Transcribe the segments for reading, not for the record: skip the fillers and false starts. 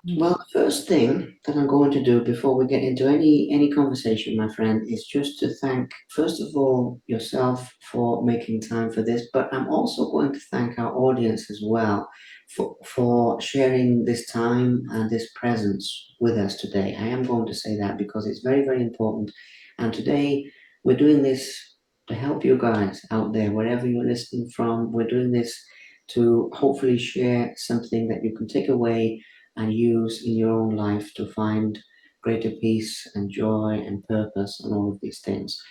Well, the first thing that I'm going to do before we get into any conversation, my friend, is just to thank, first of all, yourself for making time for this, but I'm also going to thank our audience as well for sharing this time and this presence with us today. I am going to say that because it's very, very important. And today we're doing this to help you guys out there, wherever you're listening from. We're doing this to hopefully share something that you can take away and use in your own life to find greater peace and joy and purpose and all of these things.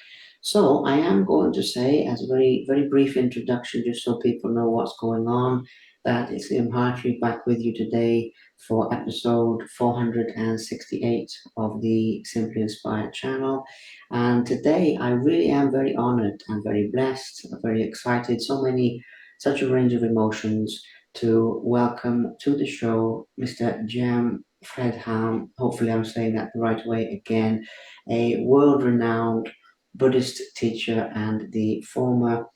So I am going to say, as a very, very brief introduction, just so people know what's going on, that it's Liam Hartree back with you today for episode 468 of the Simply Inspired channel. And today I really am very honored and very blessed, very excited, such a range of emotions to welcome to the show Mr. Jem Fredhamn. Hopefully, I'm saying that the right way again. A world renowned Buddhist teacher and the former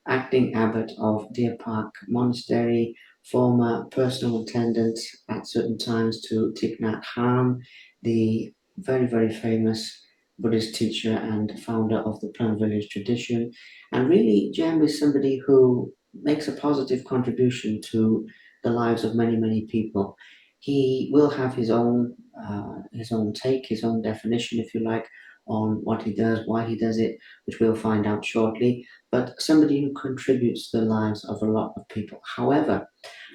acting abbot of Deer Park Monastery, former personal attendant at certain times to Thich Nhat Hanh, the very, very famous Buddhist teacher and founder of the Plum Village tradition. And really, Jem is somebody who makes a positive contribution to the lives of many, many people. He will have his own take, his own definition, if you like, on what he does, why he does it, which we'll find out shortly, but somebody who contributes to the lives of a lot of people. However,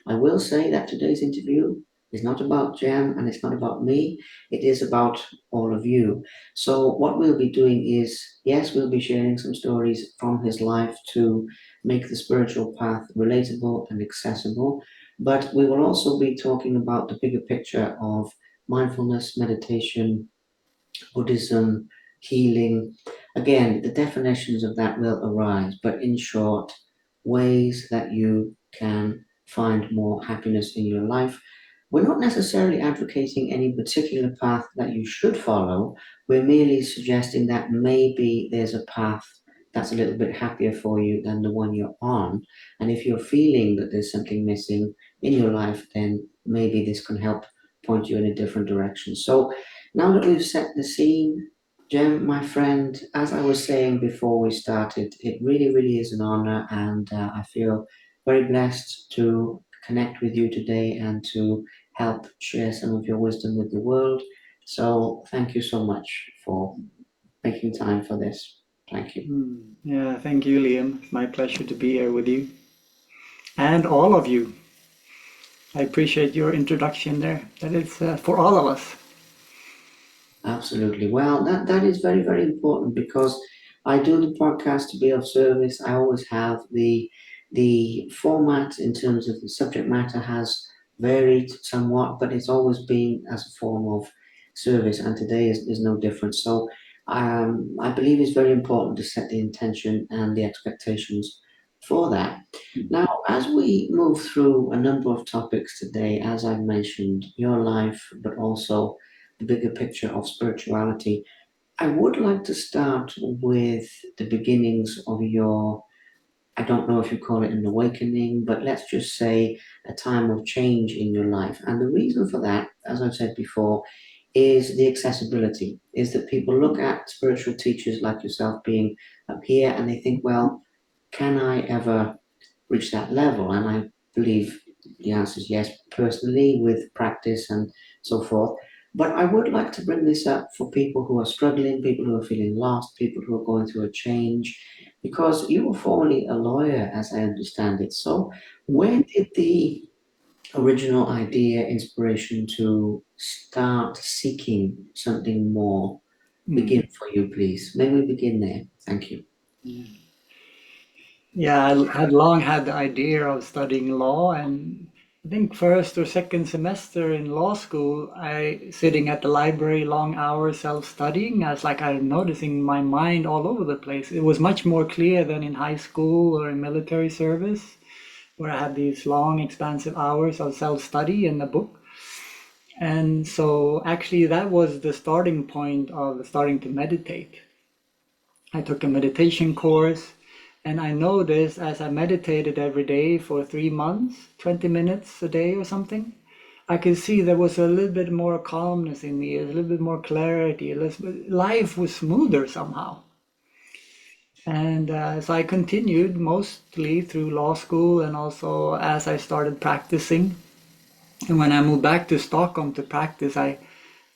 I will say that today's interview is not about Jem and it's not about me. It is about all of you. So, what we'll be doing is, yes, we'll be sharing some stories from his life to make the spiritual path relatable and accessible. But we will also be talking about the bigger picture of mindfulness, meditation, Buddhism, healing. Again, the definitions of that will arise, but in short, ways that you can find more happiness in your life. We're not necessarily advocating any particular path that you should follow. We're merely suggesting that maybe there's a path that's a little bit happier for you than the one you're on. And if you're feeling that there's something missing in your life, then maybe this can help point you in a different direction. So, now that we've set the scene, Jem, my friend, as I was saying before we started, it really, really is an honor, and I feel very blessed to connect with you today and to help share some of your wisdom with the world. So, thank you so much for making time for this. Thank you. Yeah, thank you, Liam. It's my pleasure to be here with you and all of you. I appreciate your introduction there. That is for all of us. Absolutely. Well, that is very, very important because I do the podcast to be of service. I always have the format in terms of the subject matter has varied somewhat, but it's always been as a form of service, and today is no different. So I believe it's very important to set the intention and the expectations for that. Now, as we move through a number of topics today, as I've mentioned, your life, but also the bigger picture of spirituality, I would like to start with the beginnings of your, I don't know if you call it an awakening, but let's just say a time of change in your life. And the reason for that, as I've said before, is the accessibility, is that people look at spiritual teachers like yourself being up here and they think, well, can I ever reach that level? And I believe the answer is yes, personally, with practice and so forth. But I would like to bring this up for people who are struggling, people who are feeling lost, people who are going through a change, because you were formerly a lawyer, as I understand it. So, where did the original idea, inspiration to start seeking something more begin Mm. for you, please? May we begin there? Thank you. Yeah, I had long had the idea of studying law, and I think first or second semester in law school, I sitting at the library long hours self-studying. I was like I'm noticing my mind all over the place. It was much more clear than in high school or in military service, where I had these long, expansive hours of self-study in the book. And so actually that was the starting point of starting to meditate. I took a meditation course, and I noticed as I meditated every day for 3 months, 20 minutes a day or something, I could see there was a little bit more calmness in me, a little bit more clarity. Life was smoother somehow. And so I continued mostly through law school and also as I started practicing. And when I moved back to Stockholm to practice, I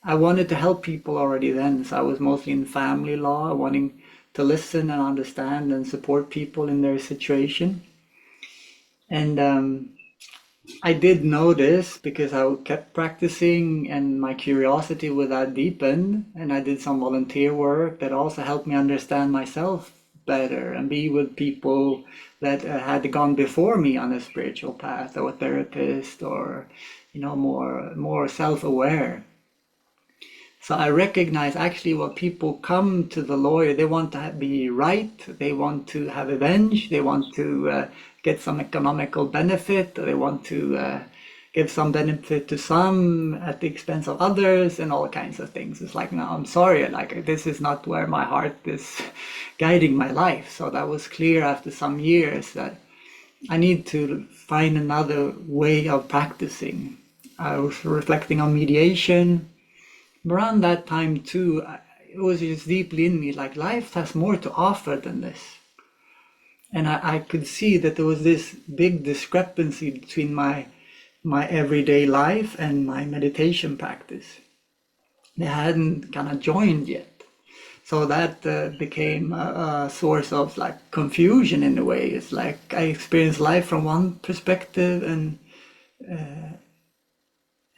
wanted to help people already then. So I was mostly in family law, wanting to listen and understand and support people in their situation. And I did notice because I kept practicing and my curiosity with that deepened, and I did some volunteer work that also helped me understand myself better and be with people that had gone before me on a spiritual path or a therapist or more self-aware. So I recognize actually what people come to the lawyer, they want to be right, they want to have revenge, they want to get some economical benefit, they want to give some benefit to some at the expense of others, and all kinds of things. It's like, no, I'm sorry, like this is not where my heart is guiding my life. So that was clear after some years that I need to find another way of practicing. I was reflecting on mediation around that time too. It was just deeply in me, like life has more to offer than this. And I could see that there was this big discrepancy between my everyday life and my meditation practice. They hadn't kind of joined yet. So that became a source of like confusion in a way. It's like I experienced life from one perspective and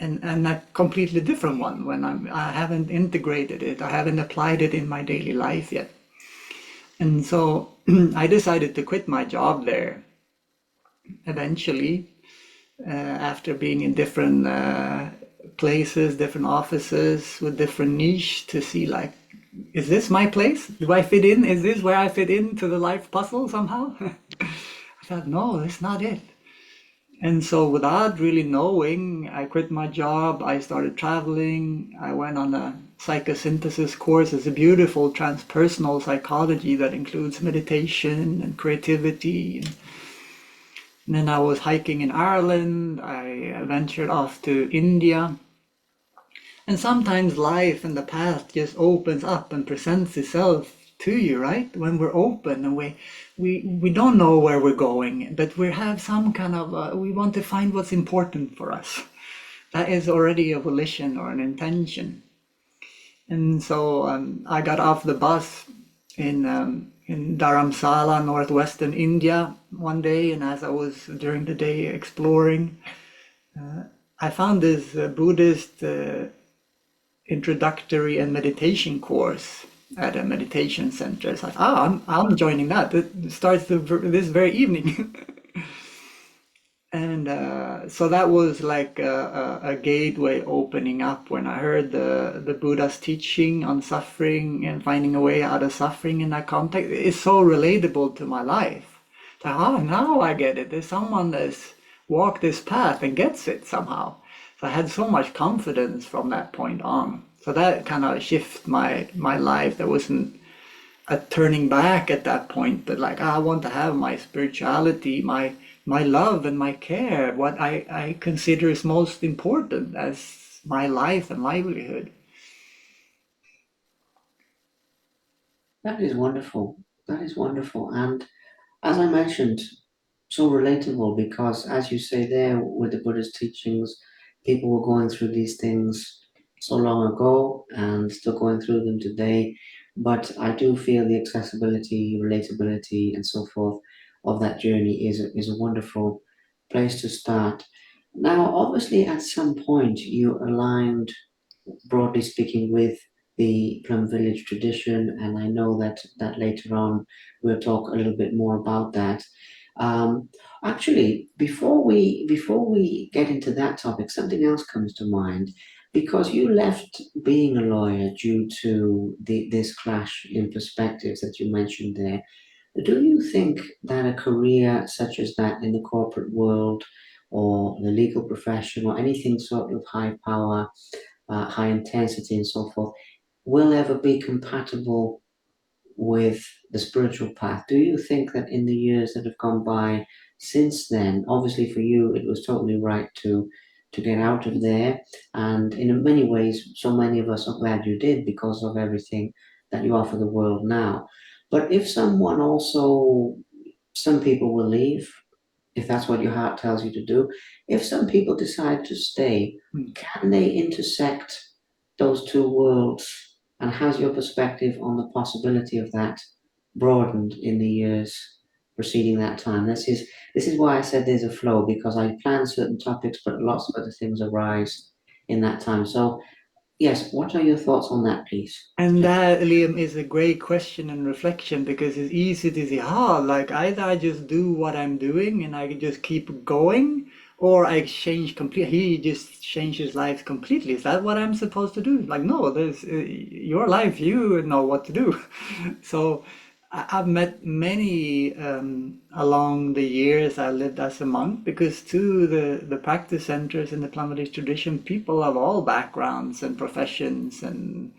a completely different one when I haven't integrated it. I haven't applied it in my daily life yet. And so I decided to quit my job there eventually after being in different places, different offices with different niche to see like, is this my place? Do I fit in? Is this where I fit into the life puzzle somehow? I thought, no, that's not it. And so without really knowing, I quit my job, I started traveling, I went on a psychosynthesis course. It's a beautiful transpersonal psychology that includes meditation and creativity. And then I was hiking in Ireland, I ventured off to India. And sometimes life and the path just opens up and presents itself to you, right? When we're open and we don't know where we're going, but we have some kind of we want to find what's important for us. That is already a volition or an intention. And so I got off the bus in Dharamsala, northwestern India, one day, and as I was during the day exploring, I found this Buddhist introductory and meditation course at a meditation center. It's like, I'm joining that. It starts this very evening. And so that was like a gateway opening up when I heard the Buddha's teaching on suffering and finding a way out of suffering in that context. It's so relatable to my life. So, now I get it. There's someone that's walked this path and gets it somehow. So I had so much confidence from that point on. So that kind of shifted my life. There wasn't a turning back at that point, but like I want to have my spirituality, my love and my care, what I consider is most important as my life and livelihood. That is wonderful. That is wonderful. And as I mentioned, so relatable because, as you say there, with the Buddhist teachings, people were going through these things so long ago and still going through them today. But I do feel the accessibility, relatability, and so forth of that journey is a wonderful place to start. Now, obviously, at some point, you aligned broadly speaking, with the Plum Village tradition, and I know that later on we'll talk a little bit more about that. Um, Actually, before we get into that topic, something else comes to mind because you left being a lawyer due to this clash in perspectives that you mentioned there. Do you think that a career such as that in the corporate world or the legal profession or anything sort of high power high intensity and so forth, will ever be compatible with the spiritual path? Do you think that in the years that have gone by since then, obviously for you, it was totally right to to get out of there. And in many ways, so many of us are glad you did because of everything that you offer the world now. But if someone also, some people will leave, if that's what your heart tells you to do. If some people decide to stay, Mm. can they intersect those two worlds? And has your perspective on the possibility of that broadened in the years preceding that time? This is why I said there's a flow, because I plan certain topics, but lots of other things arise in that time. So yes, what are your thoughts on that, please? And that, Liam, is a great question and reflection because it's easy to say, like either I just do what I'm doing and I just keep going, or I change completely. He just changed his life completely. Is that what I'm supposed to do? Like, no, there's your life, you know what to do. So I've met many along the years I lived as a monk because to the practice centers in the Plum tradition, people of all backgrounds and professions and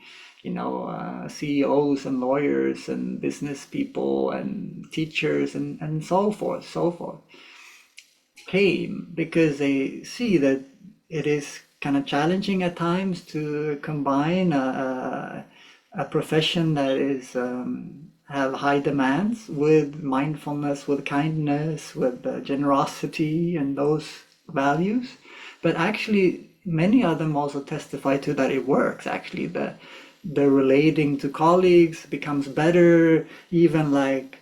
CEOs and lawyers and business people and teachers and so forth, so forth, came because they see that it is kind of challenging at times to combine a profession that is have high demands with mindfulness, with kindness, with generosity and those values. But actually, many of them also testify to that it works. Actually, the relating to colleagues becomes better. Even like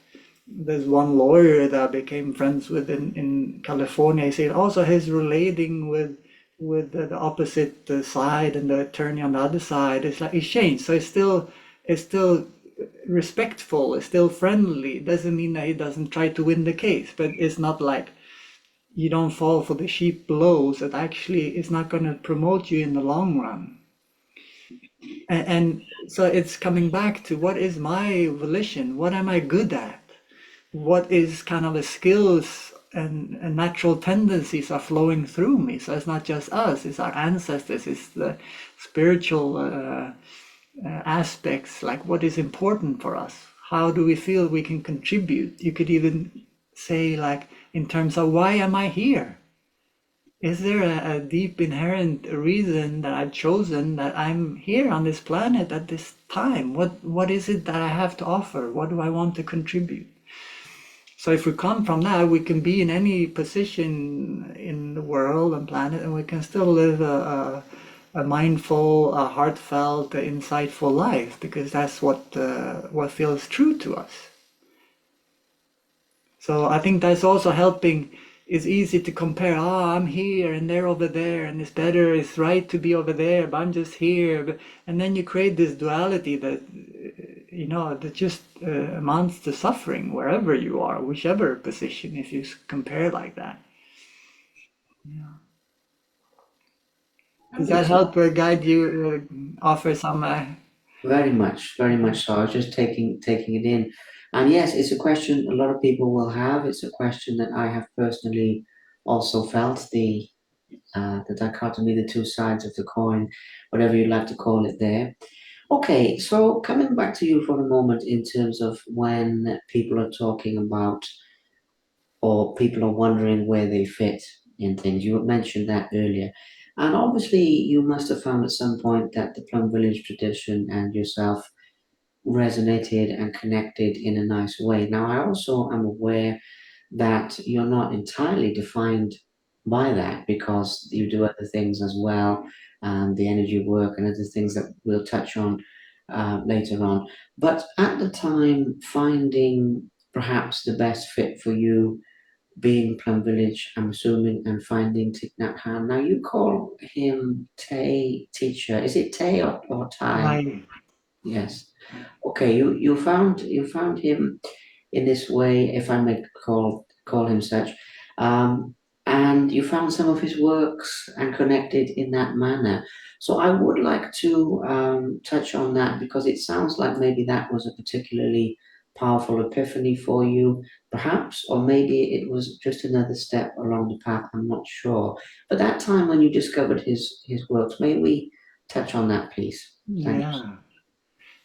there's one lawyer that I became friends with in California. He said also his relating with the opposite side and the attorney on the other side is like it's changed. So it's still respectful, it's still friendly. It doesn't mean that he doesn't try to win the case, but it's not like you don't fall for the cheap blows that actually is not going to promote you in the long run. And so it's coming back to what is my volition? What am I good at? What is kind of the skills and natural tendencies are flowing through me. So it's not just us, it's our ancestors, it's the spiritual aspects, like what is important for us. How do we feel we can contribute? You could even say, like, in terms of why am I here? Is there a deep inherent reason that I've chosen that I'm here on this planet at this time? What is it that I have to offer? What do I want to contribute? So if we come from that, we can be in any position in the world and planet, and we can still live a mindful, a heartfelt, insightful life because that's what feels true to us. So I think that's also helping. It's easy to compare. I'm here and they're over there, and it's better. It's right to be over there, but I'm just here. And then you create this duality that that just amounts to suffering wherever you are, whichever position. If you compare like that, does that help guide you? Offer some. Very much so. I was just taking it in, and yes, it's a question a lot of people will have. It's a question that I have personally also felt the dichotomy, the two sides of the coin, whatever you'd like to call it. There. Okay, so coming back to you for a moment in terms of when people are talking about or people are wondering where they fit in things. You mentioned that earlier. And obviously, you must have found at some point that the Plum Village tradition and yourself resonated and connected in a nice way. Now, I also am aware that you're not entirely defined by that because you do other things as well, the energy work and other things that we'll touch on later on. But at the time, finding perhaps the best fit for you being Plum Village, I'm assuming, and finding Thich Nhat Hanh. Now, you call him Tay teacher. Is it Tay or Tai? My Yes. Okay, you found him in this way, if I may call him such, um, and you found some of his works and connected in that manner. So I would like to touch on that because it sounds like maybe that was a particularly powerful epiphany for you, perhaps, or maybe it was just another step along the path. I'm not sure. But that time when you discovered his works, may we touch on that, please? Thank you. yeah.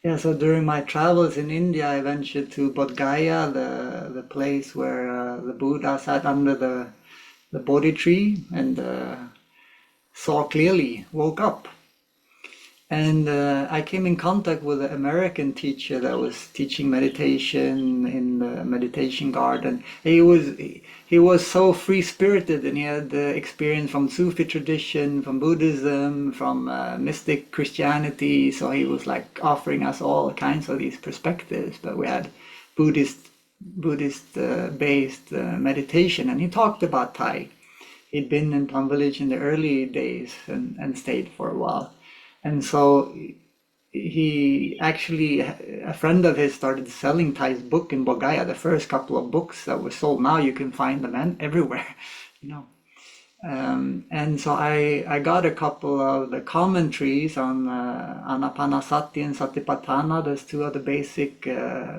Yeah, so during my travels in India, I ventured to Bodh Gaya, the place where the Buddha sat under the Bodhi tree, and saw clearly, woke up. And I came in contact with an American teacher that was teaching meditation in the meditation garden. He was so free-spirited, and he had experience from Sufi tradition, from Buddhism, from mystic Christianity. So he was like offering us all kinds of these perspectives. But we had Buddhist based meditation, and he talked about Thai. He'd been in Plum Village in the early days and stayed for a while. And so he actually, a friend of his started selling Thai's book in Bogaya, the first couple of books that were sold. Now you can find them everywhere, you know. And so I got a couple of the commentaries on Anapanasati and Satipatthana. There's two of the basic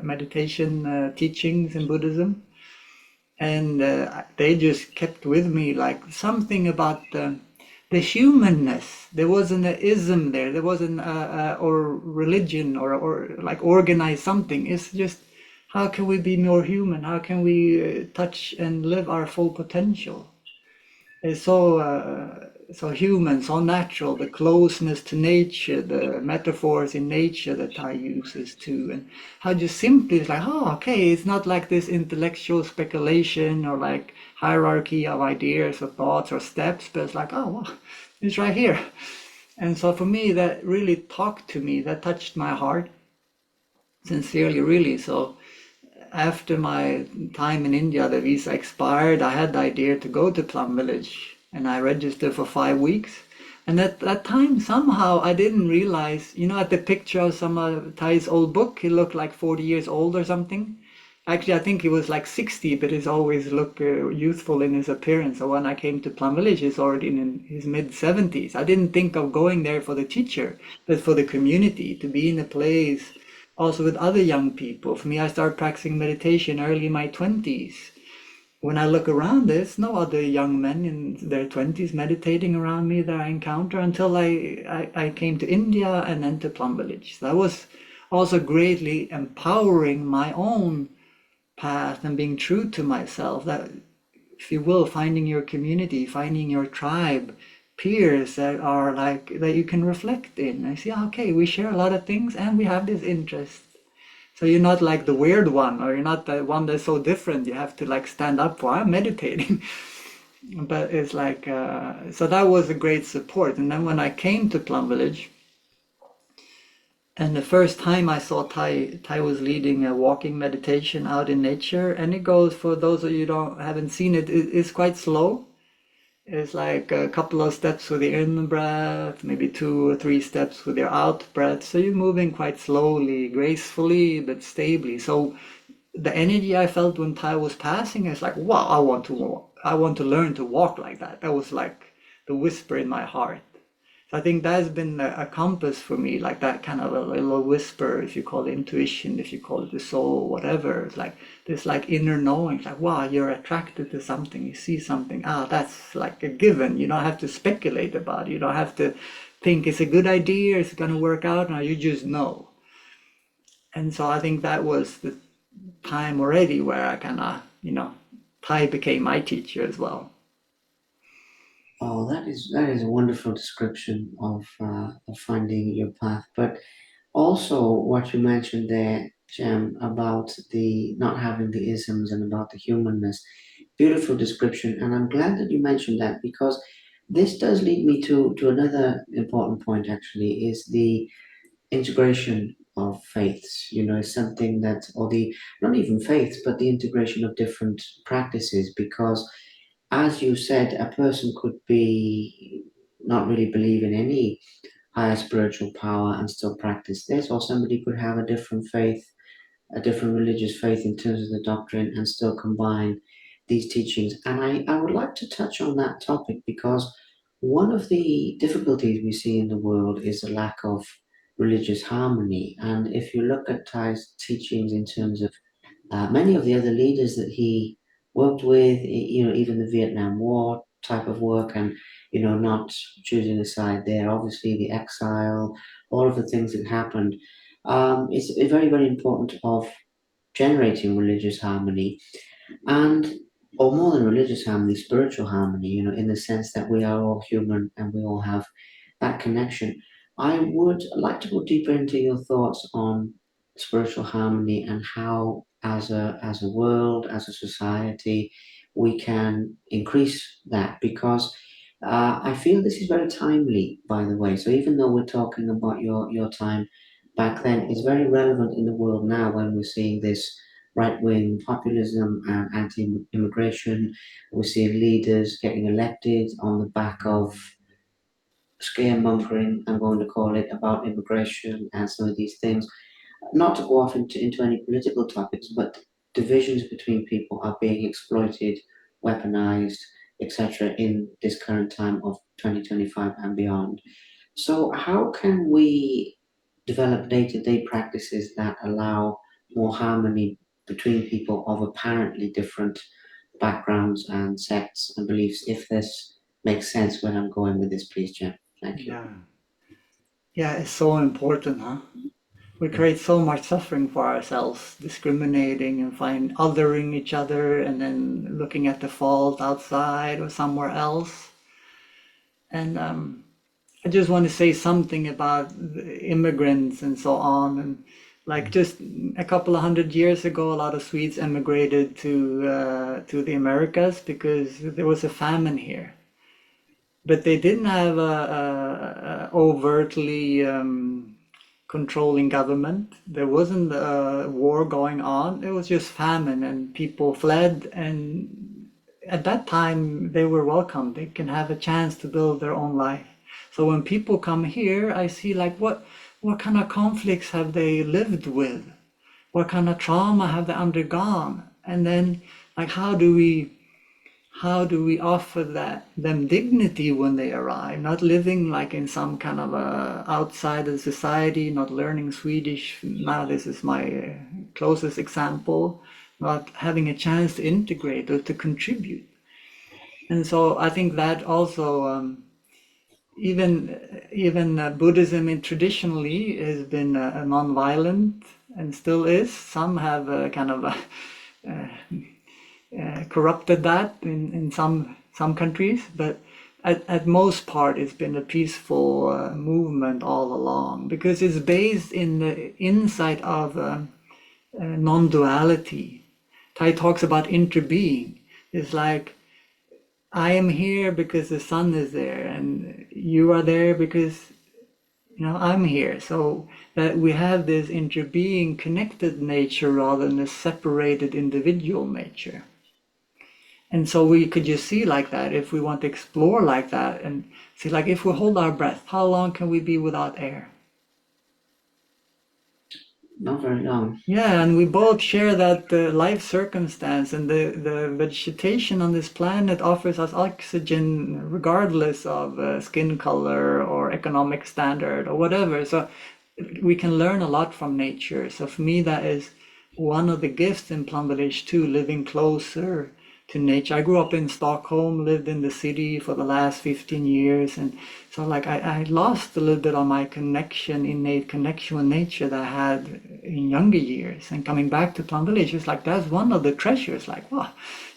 meditation teachings in Buddhism. And they just kept with me like something about the humanness. There wasn't an ism there. There wasn't or religion or like organize something. It's just how can we be more human? How can we touch and live our full potential? It's so human, so natural, the closeness to nature, the metaphors in nature that I uses too, and how just simply it's like, oh, okay, it's not like this intellectual speculation or like hierarchy of ideas or thoughts or steps, but it's like, oh, well, it's right here. And so for me, that really talked to me, that touched my heart sincerely, really. So after my time in India, the visa expired. I had the idea to go to Plum Village and I registered for 5 weeks. And at that time, somehow I didn't realize, at the picture of some of Thai's old book, he looked like 40 years old or something. Actually, I think he was like 60, but he's always looked youthful in his appearance. So when I came to Plum Village, he's already in his mid 70s. I didn't think of going there for the teacher, but for the community, to be in a place also with other young people. For me, I started practicing meditation early in my 20s. When I look around, there's no other young men in their 20s meditating around me that I encounter until I came to India and then to Plum Village. So that was also greatly empowering my own path and being true to myself. That, if you will, finding your community, finding your tribe, peers that are like that you can reflect in. I see, okay, we share a lot of things and we have this interest. So you're not like the weird one, or you're not the one that's so different. You have to like stand up for, I'm meditating. But it's like, so that was a great support. And then when I came to Plum Village, and the first time I saw Thai was leading a walking meditation out in nature, and it goes, for those of you don't haven't seen it, it's quite slow. It's like a couple of steps with the in breath, maybe 2 or 3 steps with your out breath. So you're moving quite slowly, gracefully, but stably. So the energy I felt when Thai was passing is like, wow, I want to walk. I want to learn to walk like that. That was like the whisper in my heart. So I think that's been a compass for me, like that kind of a little whisper, if you call it intuition, if you call it the soul, whatever. It's like this like inner knowing, it's like, wow, you're attracted to something, you see something, that's like a given. You don't have to speculate about it. You don't have to think it's a good idea, it's gonna work out, now you just know. And so I think that was the time already where I kind of, Thai became my teacher as well. Oh, that is a wonderful description of finding your path. But also, what you mentioned there, Jem, about the not having the isms and about the humanness, beautiful description. And I'm glad that you mentioned that because this does lead me to another important point. Actually, is the integration of faiths. Is something that, or the not even faiths, but the integration of different practices, because as you said, a person could be not really believe in any higher spiritual power and still practice this, or somebody could have a different faith, a different religious faith in terms of the doctrine and still combine these teachings. And I would like to touch on that topic because one of the difficulties we see in the world is a lack of religious harmony. And if you look at Thai's teachings in terms of many of the other leaders that he worked with, even the Vietnam War type of work, and not choosing a side there. Obviously, the exile, all of the things that happened. It's very, very important of generating religious harmony. And or more than religious harmony, spiritual harmony, in the sense that we are all human and we all have that connection. I would like to go deeper into your thoughts on spiritual harmony and how, as a world, as a society, we can increase that because I feel this is very timely, by the way. So even though we're talking about your time back then, it's very relevant in the world now when we're seeing this right-wing populism and anti-immigration. We're seeing leaders getting elected on the back of scaremongering, I'm going to call it, about immigration and some of these things. Not to go off into any political topics, but divisions between people are being exploited, weaponized, etc. in this current time of 2025 and beyond. So, how can we develop day to day practices that allow more harmony between people of apparently different backgrounds and sects and beliefs? If this makes sense where I'm going with this, please, Jen. Thank you. Yeah. Yeah, it's so important, huh? We create so much suffering for ourselves, discriminating and othering each other and then looking at the fault outside or somewhere else. And I just want to say something about the immigrants and so on. And like just a couple of 100 years ago, a lot of Swedes emigrated to the Americas because there was a famine here. But they didn't have a overtly controlling government. There wasn't a war going on. It was just famine, and people fled. And at that time, they were welcome. They can have a chance to build their own life. So when people come here, I see like what kind of conflicts have they lived with? What kind of trauma have they undergone? And then like how do we offer them dignity when they arrive, not living like in some kind of a outside of society, not learning Swedish. Now this is my closest example, not having a chance to integrate or to contribute. And so I think that also even Buddhism traditionally has been non-violent and still is. Some have kind of corrupted that in some countries, but at most part it's been a peaceful movement all along because it's based in the insight of non-duality. Tai talks about interbeing. It's like I am here because the sun is there, and you are there because I'm here. So that we have this interbeing connected nature rather than a separated individual nature. And so we could just see like that if we want to explore like that and see like if we hold our breath, how long can we be without air? Not very long. Yeah, and we both share that life circumstance, and the vegetation on this planet offers us oxygen regardless of skin color or economic standard or whatever. So we can learn a lot from nature. So for me, that is one of the gifts in Plum Village too, living closer to nature. I grew up in Stockholm, lived in the city for the last 15 years, and so like I lost a little bit of my innate connection with nature that I had in younger years. And coming back to Plum Village, it's like that's one of the treasures. Like, wow,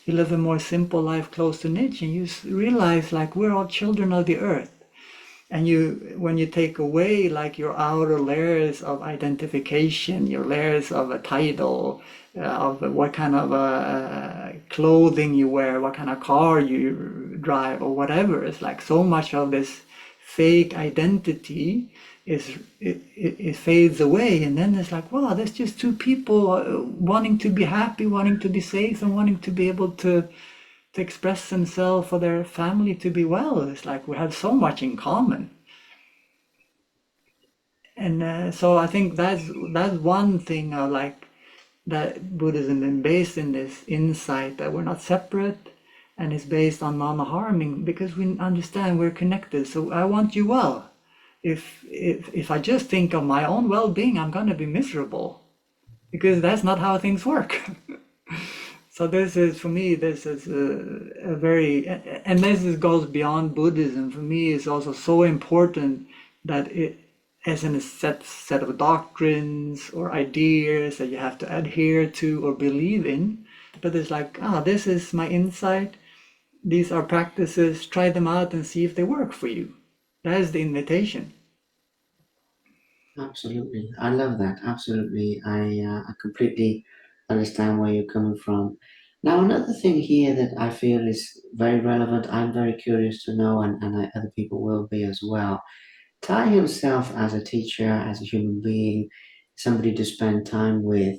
you live a more simple life close to nature, and you realize like we're all children of the earth. And when you take away like your outer layers of identification, your layers of a title, of what kind of clothing you wear, what kind of car you drive, or whatever, it's like so much of this fake identity it fades away, and then it's like, wow, there's just two people wanting to be happy, wanting to be safe, and wanting to be able to express themselves for their family to be well. It's like we have so much in common. And so I think that's one thing like that Buddhism is based in this insight that we're not separate, and it's based on non-harming because we understand we're connected. So I want you well. If I just think of my own well-being, I'm gonna be miserable because that's not how things work. So this is for me. This is a very, and goes beyond Buddhism. For me, it's also so important that it, as in a set of doctrines or ideas that you have to adhere to or believe in, but it's like, this is my insight. These are practices. Try them out and see if they work for you. That is the invitation. Absolutely. I love that. Absolutely. I completely understand where you're coming from. Now, another thing here that I feel is very relevant, I'm very curious to know, and other people will be as well. Ty himself as a teacher, as a human being, somebody to spend time with.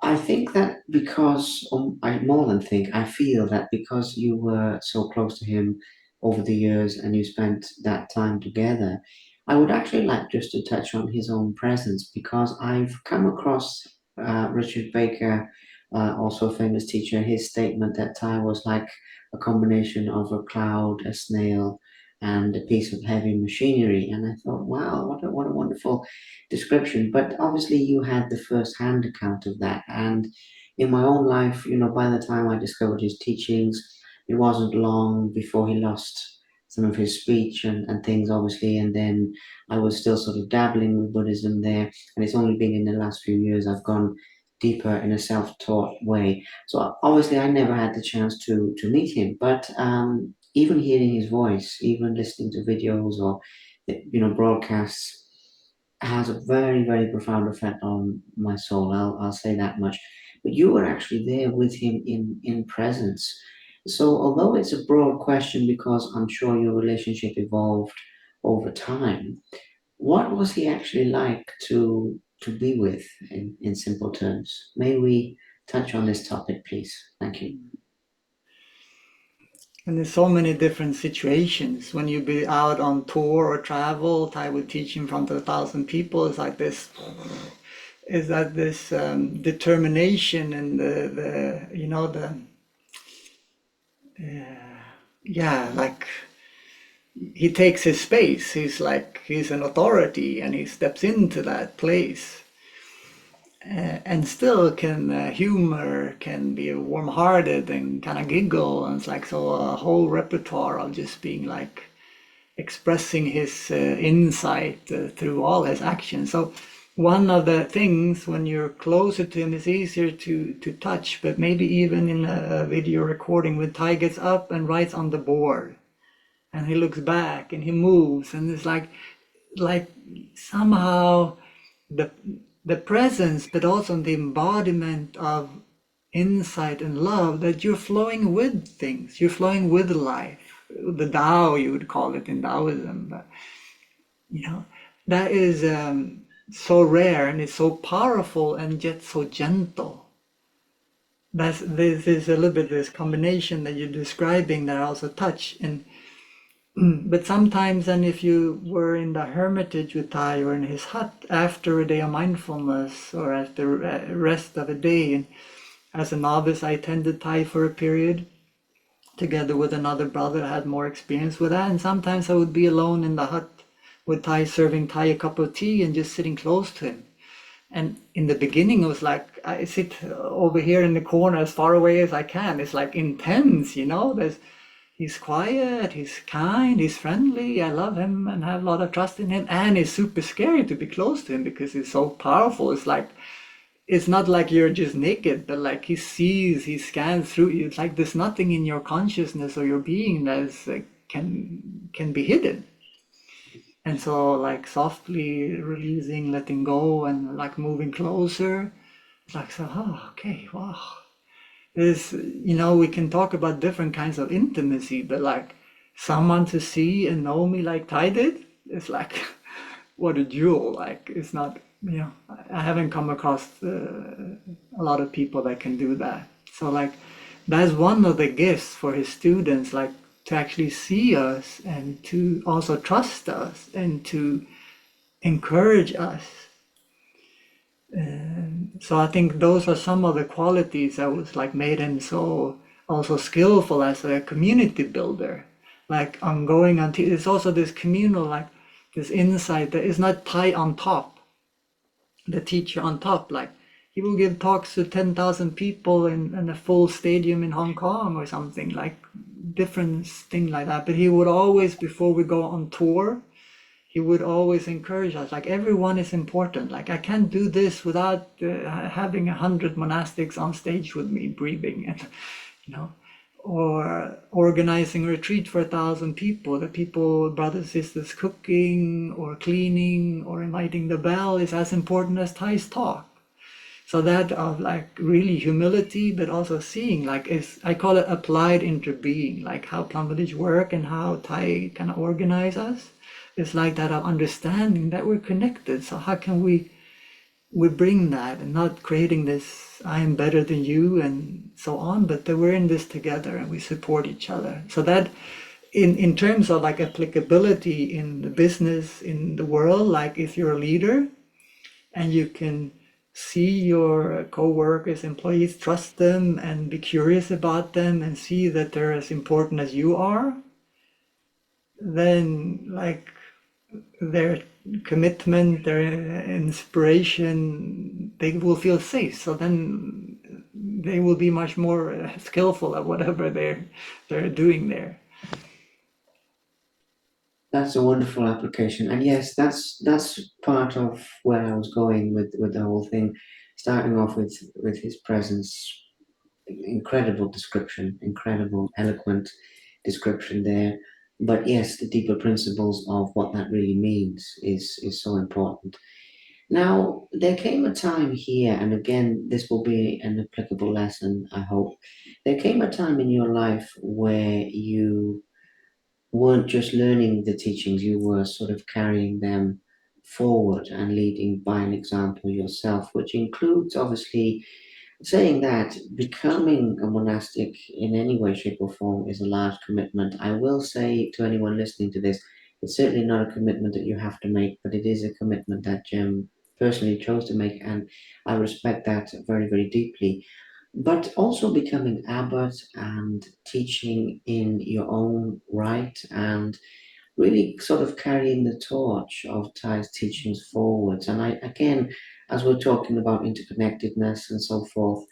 I think that because, I more than think, I feel that because you were so close to him over the years and you spent that time together, I would actually like just to touch on his own presence because I've come across Richard Baker, also a famous teacher, his statement that Ty was like a combination of a cloud, a snail, and a piece of heavy machinery. And I thought, wow, what a wonderful description. But obviously, you had the first-hand account of that. And in my own life, by the time I discovered his teachings, it wasn't long before he lost some of his speech and things, obviously. And then I was still sort of dabbling with Buddhism there. And it's only been in the last few years I've gone deeper in a self-taught way. So obviously, I never had the chance to meet him. But even hearing his voice, even listening to videos or broadcasts has a very, very profound effect on my soul. I'll say that much. But you were actually there with him in presence. So although it's a broad question because I'm sure your relationship evolved over time, what was he actually like to be with in simple terms? May we touch on this topic, please? Thank you. And there's so many different situations. When you be out on tour or travel, I would teach in front of 1,000 people. It's like this, is that this determination and yeah, like he takes his space. He's like, he's an authority and he steps into that place. And still can humor, can be warm-hearted and kind of giggle. And it's like, so a whole repertoire of just being like, expressing his insight through all his actions. So one of the things when you're closer to him is easier to touch, but maybe even in a video recording when Ty gets up and writes on the board and he looks back and he moves and it's like somehow the the presence, but also the embodiment of insight and love that you're flowing with things, you're flowing with life. The Tao, you would call it in Taoism, but you know, that is so rare and it's so powerful and yet so gentle. This is a little bit this combination that you're describing that I also touch. And but sometimes, and if you were in the hermitage with Thai or in his hut after a day of mindfulness or after rest of a day, and as a novice, I attended Thai for a period together with another brother that had more experience with that. And sometimes I would be alone in the hut with Thai, serving Thai a cup of tea and just sitting close to him. And in the beginning, it was like I sit over here in the corner as far away as I can. It's like intense, you know. He's quiet, he's kind, he's friendly. I love him and have a lot of trust in him. And it's super scary to be close to him because he's so powerful. It's like it's not like you're just naked, but like he sees, he scans through you. It's like there's nothing in your consciousness or your being that is, can be hidden. And so like softly releasing, letting go, and like moving closer. It's like so, oh, okay, wow. There's, we can talk about different kinds of intimacy, but like someone to see and know me like Ty did, it's like what a jewel. Like it's not, I haven't come across a lot of people that can do that. So like that's one of the gifts for his students, like to actually see us and to also trust us and to encourage us. So I think those are some of the qualities that was like made him so also skillful as a community builder. Like ongoing until it's also this communal, like this insight that is not tied on top, the teacher on top. Like he will give talks to 10,000 people in a full stadium in Hong Kong or something, like different thing like that. But he would always, before we go on tour, he would always encourage us, like everyone is important. Like I can't do this without having 100 monastics on stage with me breathing, and you know, or organizing a retreat for 1,000 people. The people, brothers, sisters, cooking or cleaning or inviting the bell is as important as Thai's talk. So that of like really humility, but also seeing like is I call it applied interbeing, like how Plum Village work and how Thai kind of organize us. It's like that of understanding that we're connected. So how can we bring that and not creating this I am better than you and so on, but that we're in this together and we support each other. So that in terms of like applicability in the business in the world, like if you're a leader and you can see your co-workers, employees, trust them and be curious about them and see that they're as important as you are, then like their commitment, their inspiration, they will feel safe. So then they will be much more skillful at whatever they're doing there. That's a wonderful application, and yes, that's part of where I was going with the whole thing. Starting off with his presence, incredible description, incredible, eloquent description there. But yes, the deeper principles of what that really means is so important. Now, there came a time here, and again, this will be an applicable lesson, I hope. There came a time in your life where you weren't just learning the teachings, you were sort of carrying them forward and leading by an example yourself, which includes obviously saying that becoming a monastic in any way, shape, or form is a large commitment. I will say to anyone listening to this, it's certainly not a commitment that you have to make, but it is a commitment that Jem personally chose to make, and I respect that very, very deeply. But also becoming abbot and teaching in your own right and really sort of carrying the torch of Thai's teachings forwards. And I, again, as we're talking about interconnectedness and so forth,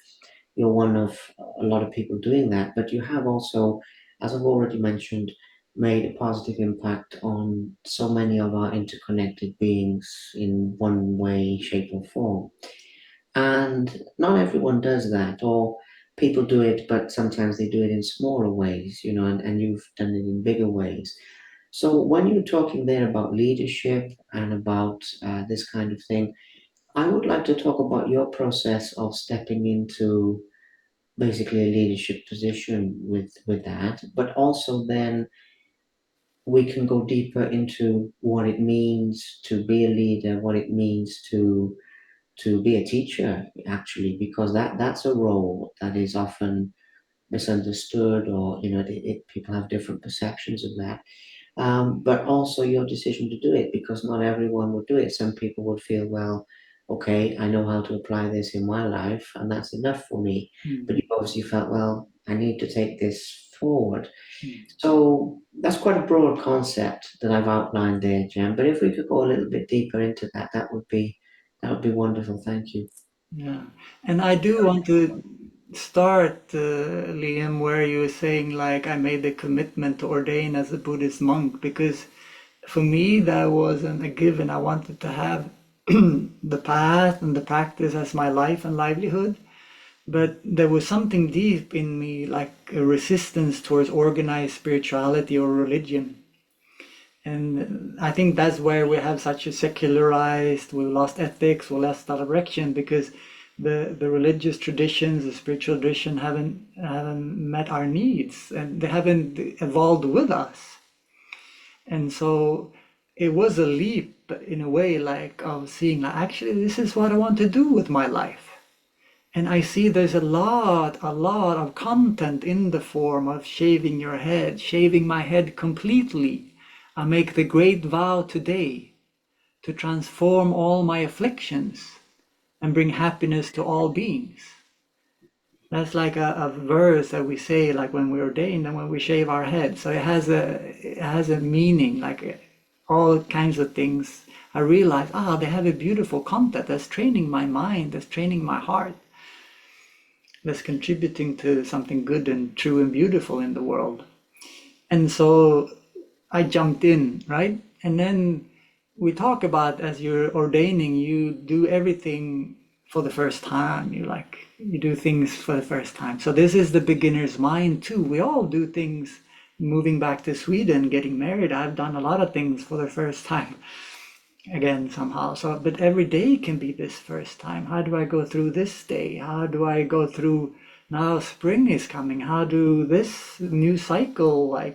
you're one of a lot of people doing that, but you have also, as I've already mentioned, made a positive impact on so many of our interconnected beings in one way, shape, or form. And not everyone does that, or people do it, but sometimes they do it in smaller ways, and you've done it in bigger ways. So when you're talking there about leadership and about this kind of thing, I would like to talk about your process of stepping into basically a leadership position with that, but also then we can go deeper into what it means to be a leader, what it means to be a teacher, actually, because that's a role that is often misunderstood, or people have different perceptions of that. But also your decision to do it, because not everyone would do it. Some people would feel, well, okay, I know how to apply this in my life, and that's enough for me. But you obviously felt, well, I need to take this forward. So that's quite a broad concept that I've outlined there, Jem. But if we could go a little bit deeper into that, that would be wonderful. Thank you. Yeah, and I do want to start, Liam, where you were saying like I made the commitment to ordain as a Buddhist monk because for me that wasn't a given. I wanted to have the path and the practice as my life and livelihood, but there was something deep in me, like a resistance towards organized spirituality or religion. And I think that's where we have such a secularized, we lost ethics, we lost direction because the religious traditions, the spiritual tradition haven't met our needs and they haven't evolved with us. And so it was a leap in a way, like of seeing like, actually this is what I want to do with my life. And I see there's a lot of content in the form of shaving your head, shaving my head completely. I make the great vow today to transform all my afflictions and bring happiness to all beings. That's like a verse that we say like when we ordain and when we shave our head. So it has a meaning, like all kinds of things. I realize, they have a beautiful content that's training my mind, that's training my heart, that's contributing to something good and true and beautiful in the world. And so I jumped in, right? And then we talk about as you're ordaining, you do everything for the first time. You do things for the first time. So this is the beginner's mind too. We all do things. Moving back to Sweden, getting married, I've done a lot of things for the first time again somehow. So, but every day can be this first time. How do I go through this day? How do I go through now? Spring is coming. How do this new cycle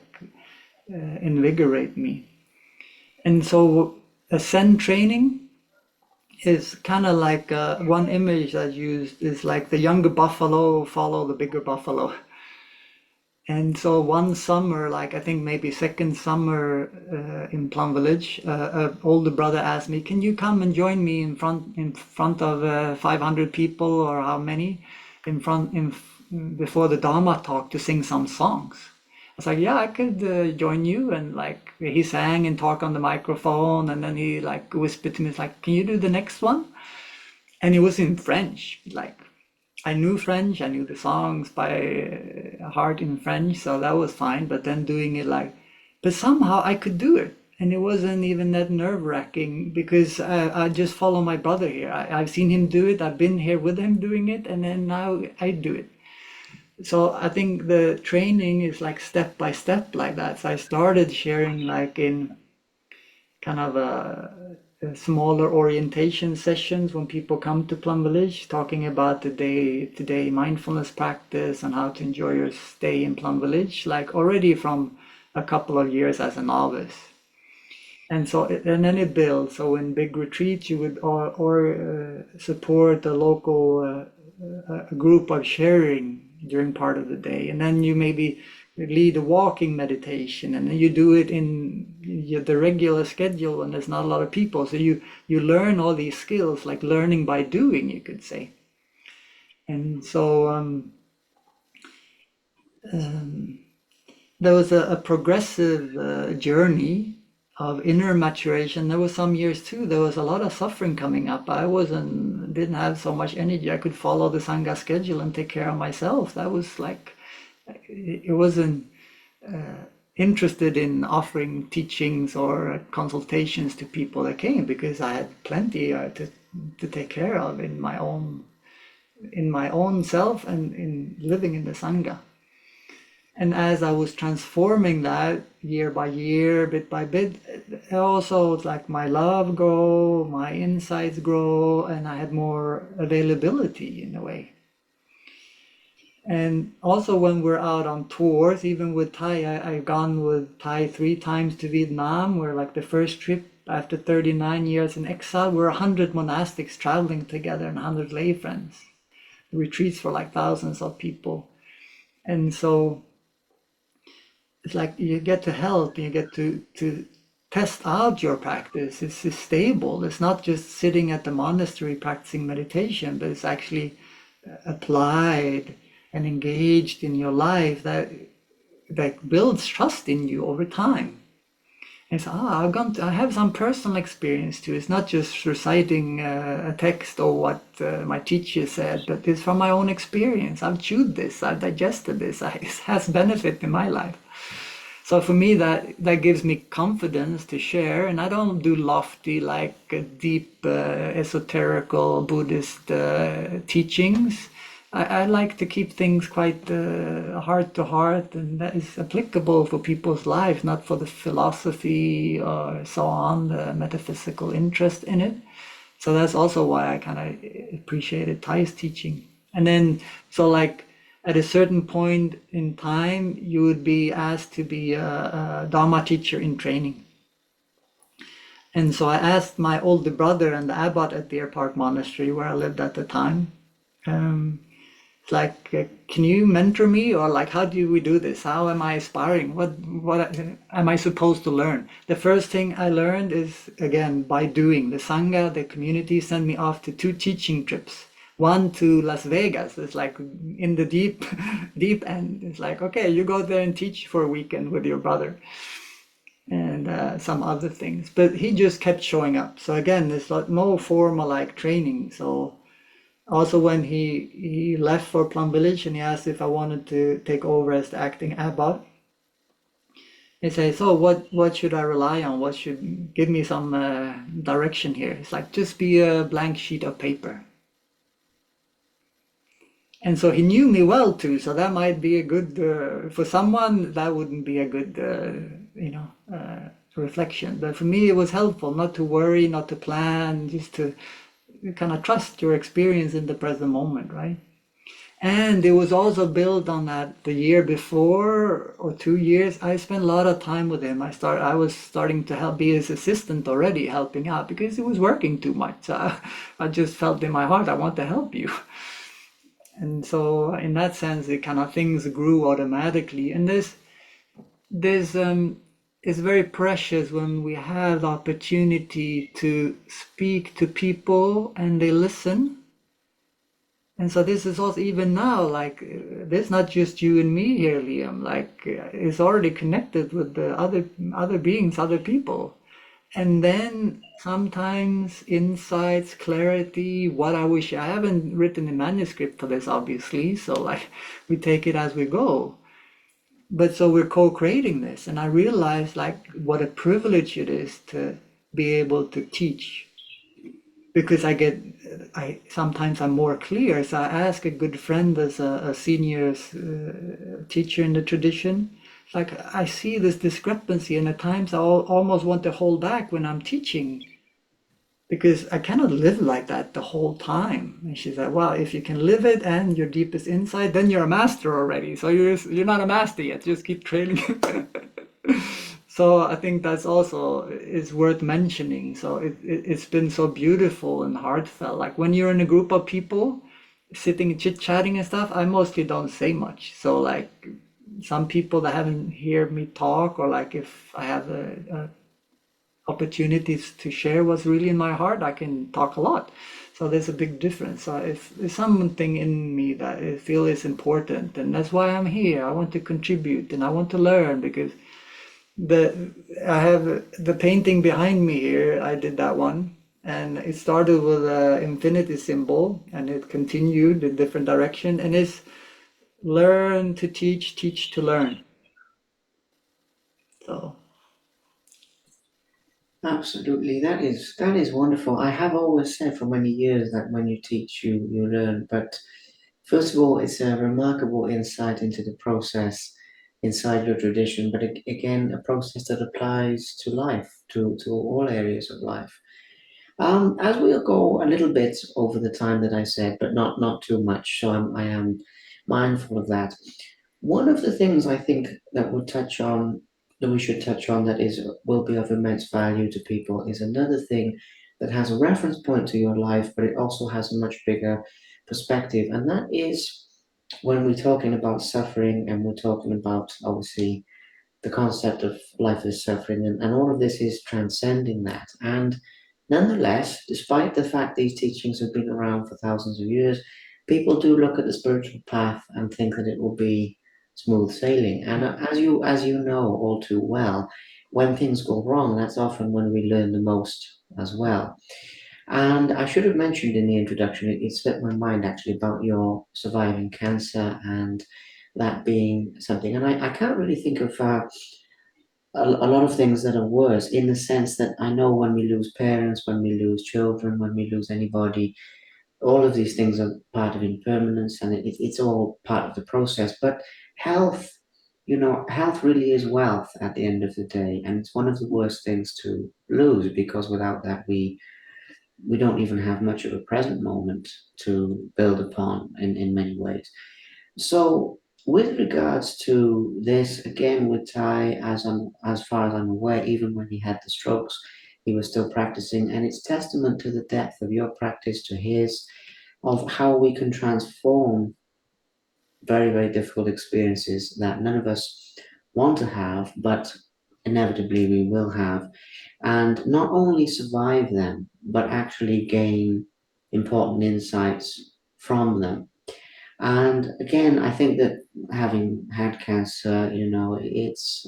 invigorate me? And so, ascend training is kind of like one image that's used is like the younger buffalo follow the bigger buffalo. And so one summer, like I think maybe second summer in Plum Village, an older brother asked me, "Can you come and join me in front of 500 people or how many in front in before the Dharma talk to sing some songs?" I was like, "Yeah, I could join you." And like he sang and talked on the microphone, and then he like whispered to me, "It's like, can you do the next one?" And it was in French, like I knew French, I knew the songs by heart in French, so that was fine. But then doing it but somehow I could do it. And it wasn't even that nerve-wracking because I just follow my brother here. I've seen him do it, I've been here with him doing it, and then now I do it. So I think the training is like step by step like that. So I started sharing like in kind of smaller orientation sessions when people come to Plum Village, talking about the day-to-day mindfulness practice and how to enjoy your stay in Plum Village, like already from a couple of years as a novice. And so, and then it builds. So in big retreats, you would or support a local a group of sharing during part of the day, and then you maybe lead a walking meditation, and then you do it in the regular schedule when there's not a lot of people. So you learn all these skills, like learning by doing, you could say. And so there was a progressive journey of inner maturation. There was some years too, there was a lot of suffering coming up. I didn't have so much energy. I could follow the Sangha schedule and take care of myself. That was like, it wasn't interested in offering teachings or consultations to people that came because I had plenty to take care of in my own self and in living in the Sangha. And as I was transforming that year by year, bit by bit, also it's like my love grow, my insights grow, and I had more availability in a way. And also when we're out on tours, even with Thai, I've gone with Thai 3 times to Vietnam, where like the first trip after 39 years in exile, we're 100 monastics traveling together and 100 lay friends. Retreats for like thousands of people. And so it's like you get to help, you get to test out your practice. It's stable. It's not just sitting at the monastery practicing meditation, but it's actually applied and engaged in your life that builds trust in you over time. And so, I have some personal experience too. It's not just reciting a text or what my teacher said, but it's from my own experience. I've chewed this, I've digested this. It has benefit in my life. So for me, that gives me confidence to share, and I don't do lofty, like deep, esoterical Buddhist teachings. I like to keep things quite heart to heart, and that is applicable for people's lives, not for the philosophy or so on, the metaphysical interest in it. So that's also why I kind of appreciated Thai's teaching. And then, so like, at a certain point in time, you would be asked to be a Dharma teacher in training. And so I asked my older brother and the Abbot at Deer Park Monastery, where I lived at the time, like, can you mentor me? Or like, how do we do this? How am I aspiring? What am I supposed to learn? The first thing I learned is, again, by doing. The Sangha, the community sent me off to 2 teaching trips. One to Las Vegas. It's like in the deep, deep end. It's like, okay, you go there and teach for a weekend with your brother, and some other things. But he just kept showing up. So again, there's like no formal like training. So also when he left for Plum Village and he asked if I wanted to take over as the acting abbot, He says, "So what should I rely on? What should give me some direction here?" It's like just be a blank sheet of paper. And so he knew me well too, so that might be a good for someone that wouldn't be a good reflection. But for me, it was helpful not to worry, not to plan, just to kind of trust your experience in the present moment, right? And it was also built on that the year before or 2 years, I spent a lot of time with him. I was starting to help be his assistant already, helping out because he was working too much. So I just felt in my heart, I want to help you. And so in that sense, it kind of things grew automatically. And this is very precious when we have the opportunity to speak to people and they listen. And so this is also even now, like there's not just you and me here, Liam. Like it's already connected with the other beings, other people. And then sometimes insights, clarity, what I wish I haven't written a manuscript for this, obviously. So like we take it as we go. But so we're co-creating this, and I realized like what a privilege it is to be able to teach because I sometimes I'm more clear. So I ask a good friend as a senior teacher in the tradition. Like I see this discrepancy, and at times I almost want to hold back when I'm teaching because I cannot live like that the whole time. And she said, "Well, if you can live it and your deepest insight, then you're a master already. So you're not a master yet. Just keep training." So I think that's also is worth mentioning. So it's been so beautiful and heartfelt. Like when you're in a group of people sitting chit-chatting and stuff, I mostly don't say much. So like some people that haven't heard me talk or like if I have a opportunities to share what's really in my heart, I can talk a lot. So there's a big difference. So if there's something in me that I feel is important, and that's why I'm here. I want to contribute and I want to learn because the I have the painting behind me here. I did that one, and it started with an infinity symbol, and it continued in different direction, and it's learn to teach, teach to learn. So Absolutely, that is wonderful. I have always said for many years that when you teach, you learn. But first of all, it's a remarkable insight into the process inside your tradition. But again, a process that applies to life, to all areas of life. As we'll go a little bit over the time that I said, but not too much, so I am mindful of that. One of the things I think that would touch on that we should touch on that is will be of immense value to people is another thing that has a reference point to your life, but it also has a much bigger perspective, and that is when we're talking about suffering and we're talking about obviously the concept of life is suffering, and all of this is transcending that. And nonetheless, despite the fact these teachings have been around for thousands of years, people do look at the spiritual path and think that it will be smooth sailing. And as you know all too well, when things go wrong, that's often when we learn the most as well. And I should have mentioned in the introduction, it slipped my mind actually about your surviving cancer and that being something. And I can't really think of a lot of things that are worse in the sense that I know when we lose parents, when we lose children, when we lose anybody, all of these things are part of impermanence and it's all part of the process. But health, health really is wealth at the end of the day. And it's one of the worst things to lose because without that, we don't even have much of a present moment to build upon in many ways. So, with regards to this, again with Ty, as far as I'm aware, even when he had the strokes, he was still practicing, and it's testament to the depth of your practice to his, of how we can transform very, very difficult experiences that none of us want to have, but inevitably we will have, and not only survive them, but actually gain important insights from them. And again, I think that having had cancer, it's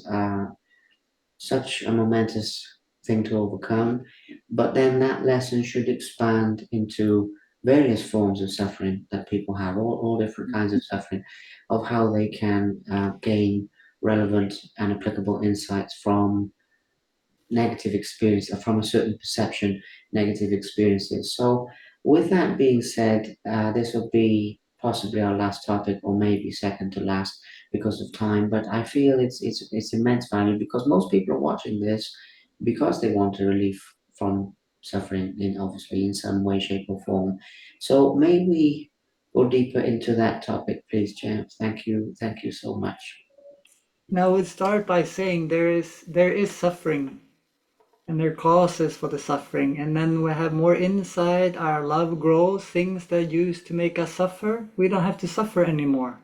such a momentous thing to overcome. But then that lesson should expand into various forms of suffering that people have, all different kinds of suffering, of how they can gain relevant and applicable insights from negative experience, from a certain perception, negative experiences. So, with that being said, this will be possibly our last topic, or maybe second to last because of time. But I feel it's immense value because most people are watching this because they want a relief from suffering, in obviously in some way, shape, or form. So, may we go deeper into that topic, please, James? Thank you so much. Now we'll start by saying there is suffering and there are causes for the suffering, and then we have more insight, our love grows, things that used to make us suffer, we don't have to suffer anymore.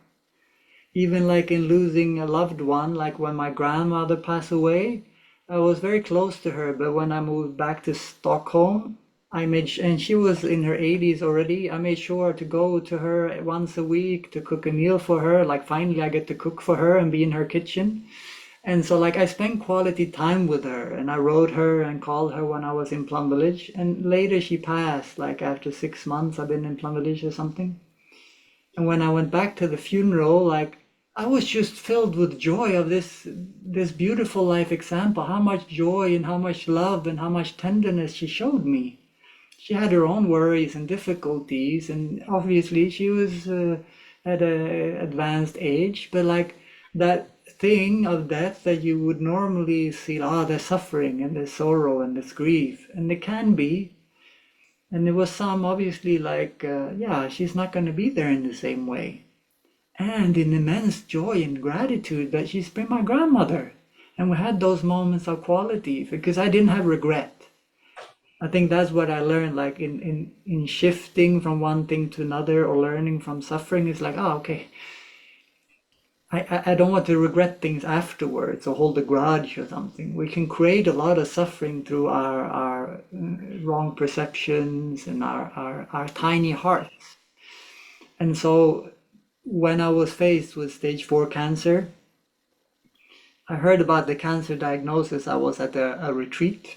Even like in losing a loved one, like when my grandmother passed away, I was very close to her, but when I moved back to Stockholm, and she was in her 80s already, I made sure to go to her once a week to cook a meal for her. Like finally I get to cook for her and be in her kitchen. And so like I spent quality time with her, and I wrote her and called her when I was in Plum Village. And later she passed, like after 6 months I've been in Plum Village or something. And when I went back to the funeral, like I was just filled with joy of this beautiful life example, how much joy and how much love and how much tenderness she showed me. She had her own worries and difficulties, and obviously she was at a advanced age, but like that thing of death that you would normally see, there's suffering and there's sorrow and there's grief, and it can be. And there was some obviously like, yeah, she's not going to be there in the same way. And an immense joy and gratitude that she's been my grandmother. And we had those moments of quality because I didn't have regret. I think that's what I learned, like in shifting from one thing to another or learning from suffering. It's like, okay, I don't want to regret things afterwards or hold a grudge or something. We can create a lot of suffering through our wrong perceptions and our tiny hearts. And so when I was faced with stage 4 cancer, I heard about the cancer diagnosis. I was at a retreat.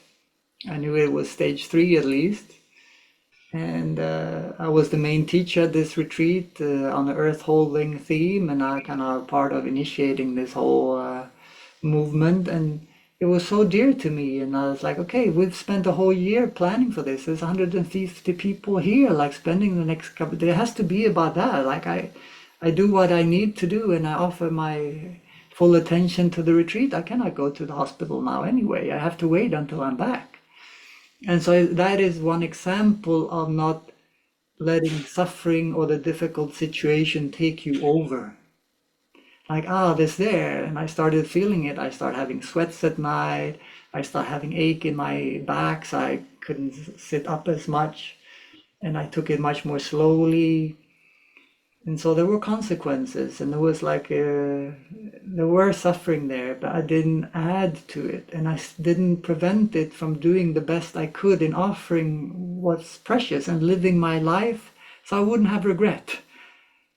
I knew it was stage 3 at least. And I was the main teacher at this retreat on the earth holding theme, and I kind of part of initiating this whole movement. And it was so dear to me. And I was like, okay, we've spent a whole year planning for this. There's 150 people here, like spending the next couple. There has to be about that. Like I do what I need to do, and I offer my full attention to the retreat. I cannot go to the hospital now anyway. I have to wait until I'm back. And so that is one example of not letting suffering or the difficult situation take you over. Like, this there, and I started feeling it. I started having sweats at night. I started having ache in my back, so I couldn't sit up as much. And I took it much more slowly. And so there were consequences, and there was like there were suffering there, but I didn't add to it, and I didn't prevent it from doing the best I could in offering what's precious and living my life, so I wouldn't have regret.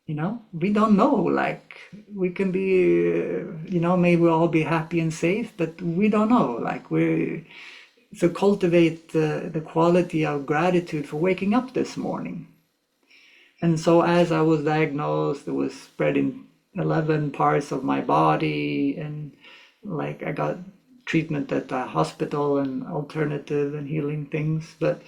We don't know. Like we can be, maybe we'll all be happy and safe, but we don't know. Like we so cultivate the quality of gratitude for waking up this morning. And so as I was diagnosed, it was spread in 11 parts of my body. And like I got treatment at the hospital and alternative and healing things. But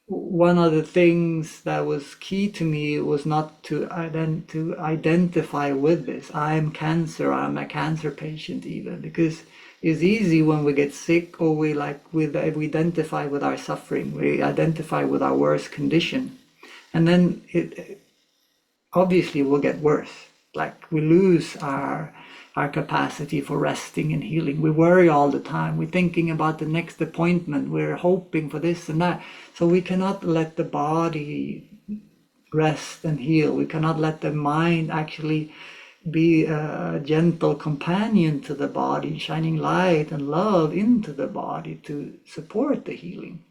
one of the things that was key to me was not to identify with this. I'm cancer, I'm a cancer patient even, because it's easy when we get sick or we identify with our suffering, we identify with our worst condition. And then it obviously will get worse. Like we lose our capacity for resting and healing. We worry all the time. We're thinking about the next appointment. We're hoping for this and that. So we cannot let the body rest and heal. We cannot let the mind actually be a gentle companion to the body, shining light and love into the body to support the healing.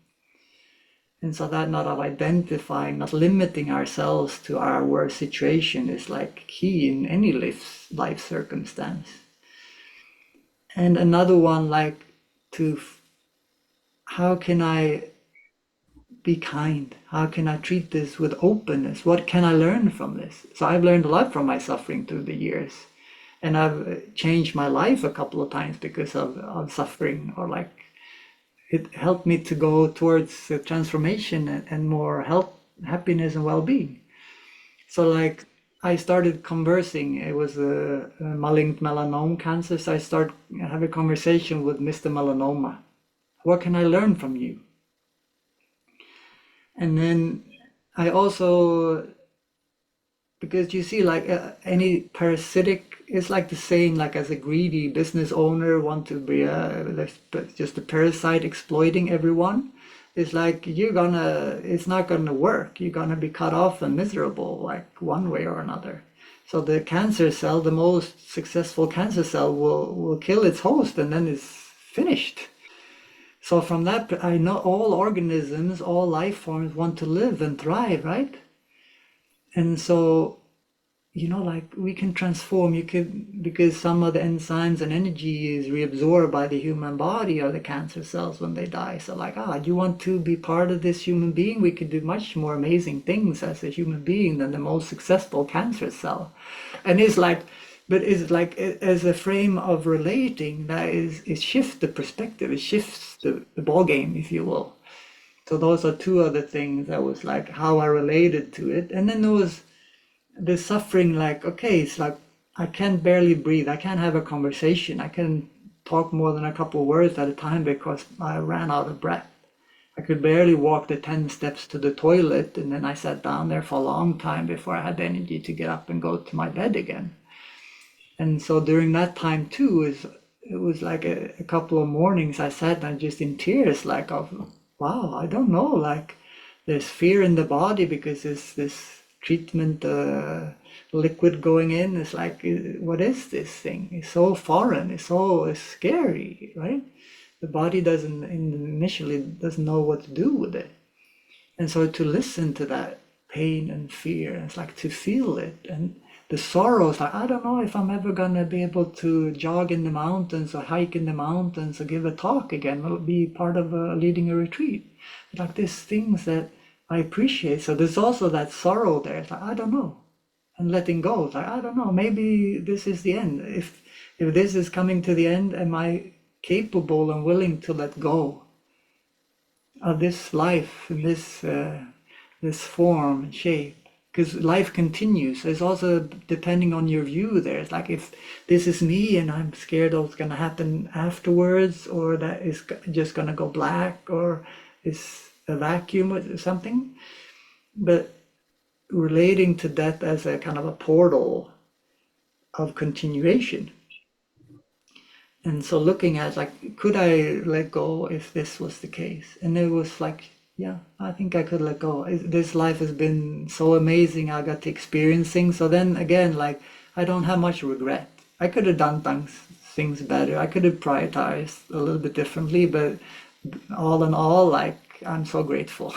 And so that not of identifying, not limiting ourselves to our worst situation is like key in any life circumstance. And another one, like how can I be kind? How can I treat this with openness? What can I learn from this? So I've learned a lot from my suffering through the years. And I've changed my life a couple of times because of suffering, or like it helped me to go towards transformation and more health, happiness, and well-being. So like I started conversing. It was a malignant melanoma cancer. So I started have a conversation with Mr. Melanoma. What can I learn from you? And then I also, because you see, like any parasitic, it's like the saying, like as a greedy business owner want to be just a parasite exploiting everyone. It's like it's not gonna work. You're gonna be cut off and miserable, like one way or another. So the cancer cell, the most successful cancer cell, will kill its host, and then it's finished. So from that, I know all organisms, all life forms want to live and thrive, right? And so like we can transform. You could, because some of the enzymes and energy is reabsorbed by the human body or the cancer cells when they die. So like, you want to be part of this human being? We could do much more amazing things as a human being than the most successful cancer cell. And it's like, but it's like as a frame of relating, that is, it shifts the perspective, it shifts the ball game, if you will. So those are two other things that was like how I related to it. And then there was the suffering, like, okay, it's like I can barely breathe, I can't have a conversation, I can talk more than a couple of words at a time because I ran out of breath. I could barely walk the 10 steps to the toilet, and then I sat down there for a long time before I had the energy to get up and go to my bed again. And so during that time too, it was like a couple of mornings I sat and just in tears, like of wow, I don't know, like there's fear in the body because there's this treatment liquid going in. It's like, what is this thing? It's so foreign. It's scary, right? The body doesn't initially doesn't know what to do with it, and so to listen to that pain and fear, it's like to feel it, and the sorrows. Like, I don't know if I'm ever gonna be able to jog in the mountains or hike in the mountains or give a talk again. Will be part of leading a retreat. Like these things that I appreciate. So there's also that sorrow there. It's like, I don't know, and letting go. It's like, I don't know. Maybe this is the end. If this is coming to the end, am I capable and willing to let go of this life in this form and shape? Because life continues. It's also depending on your view there. It's like if this is me and I'm scared of what's going to happen afterwards, or that is just going to go black, or is a vacuum or something. But relating to death as a kind of a portal of continuation. And so looking at, like, could I let go if this was the case? And it was like, yeah, I think I could let go. This life has been so amazing. I got to experience things. So then again, like, I don't have much regret. I could have done things better. I could have prioritized a little bit differently, but all in all, like, I'm so grateful.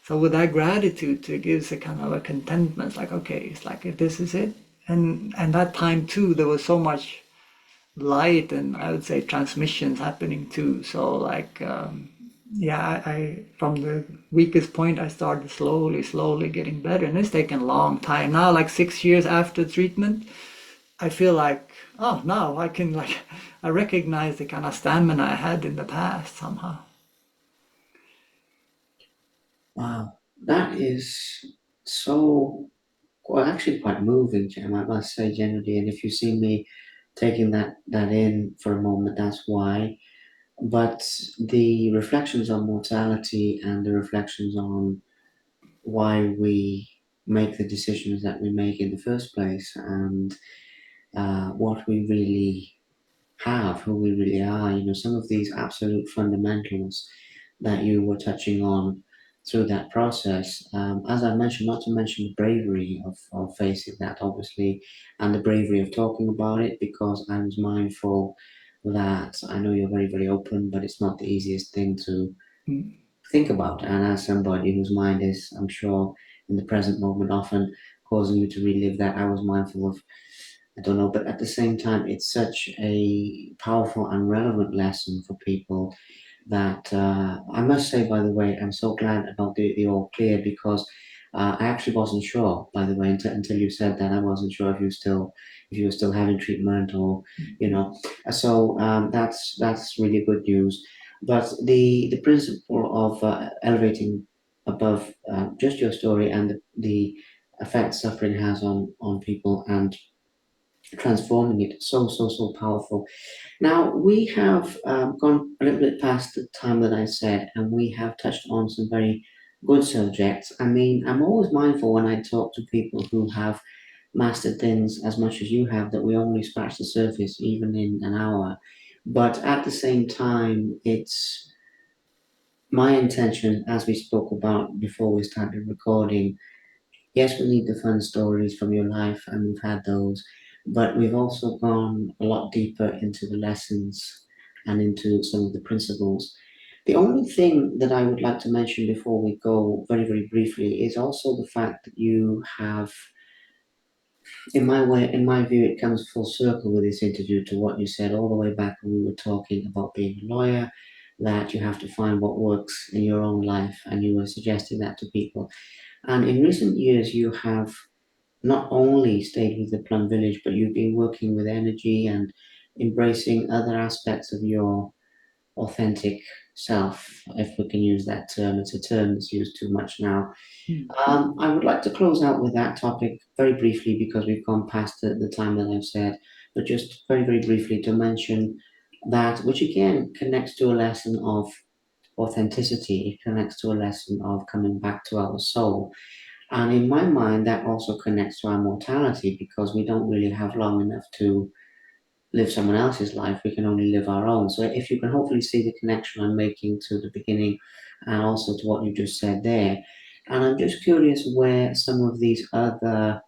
So with that gratitude, it gives a kind of a contentment. It's like, okay, it's like, if this is it. And that time too, there was so much light and I would say transmissions happening too. So like, yeah, I from the weakest point, I started slowly getting better, and it's taken a long time now. Like 6 years after treatment, I feel like, oh, now I can, like, I recognize the kind of stamina I had in the past somehow. Wow, that is so, well, actually quite moving, Jem, I must say, generally. And if you see me taking that in for a moment, that's why. But the reflections on mortality and the reflections on why we make the decisions that we make in the first place, and what we really have, who we really are, some of these absolute fundamentals that you were touching on through that process. As I mentioned, not to mention the bravery of facing that, obviously, and the bravery of talking about it, because I was mindful that I know you're very, very open, but it's not the easiest thing to Mm. think about. And as somebody whose mind is, I'm sure, in the present moment, often causing you to relive that, I was mindful of, I don't know, but at the same time, it's such a powerful and relevant lesson for people that I must say, by the way, I'm so glad about the all clear, because I actually wasn't sure, by the way, until you said that. I wasn't sure if you were still having treatment or, you know. So that's really good news. But the principle of elevating above just your story and the effect suffering has on people and transforming it, so powerful. Now, we have gone a little bit past the time that I said, and we have touched on some very good subjects. I mean, I'm always mindful when I talk to people who have mastered things as much as you have that we only scratch the surface, even in an hour. But at the same time, it's my intention, as we spoke about before we started recording. Yes, we need the fun stories from your life, and we've had those, but we've also gone a lot deeper into the lessons and into some of the principles. The only thing that I would like to mention before we go very, very briefly is also the fact that you have, in my view, it comes full circle with this interview to what you said all the way back when we were talking about being a lawyer, that you have to find what works in your own life, and you were suggesting that to people. And in recent years, you have not only stayed with the Plum Village, but you've been working with energy and embracing other aspects of your authentic self, if we can use that term. It's a term that's used too much now. I would like to close out with that topic very briefly because we've gone past the time that I've said, but just very, very briefly to mention that, which again connects to a lesson of authenticity, it connects to a lesson of coming back to our soul. And in my mind, that also connects to our mortality because we don't really have long enough to live someone else's life. We can only live our own. So if you can hopefully see the connection I'm making to the beginning and also to what you just said there. And I'm just curious where some of these other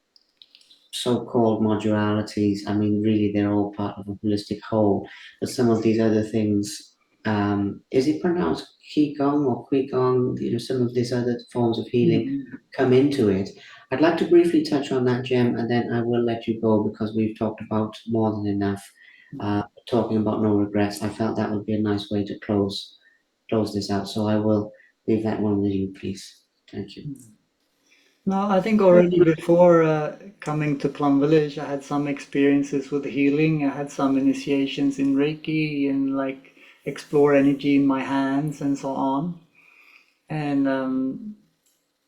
so-called modularities, I mean, really they're all part of a holistic whole, but some of these other things, is it pronounced Qigong or Qigong? You know, some of these other forms of healing Mhm. come into it. I'd like to briefly touch on that, Jem, and then I will let you go because we've talked about more than enough. Talking about no regrets, I felt that would be a nice way to close this out. So I will leave that one with you, please. Thank you. No, I think already before coming to Plum Village, I had some experiences with healing. I had some initiations in Reiki and like explore energy in my hands and so on. And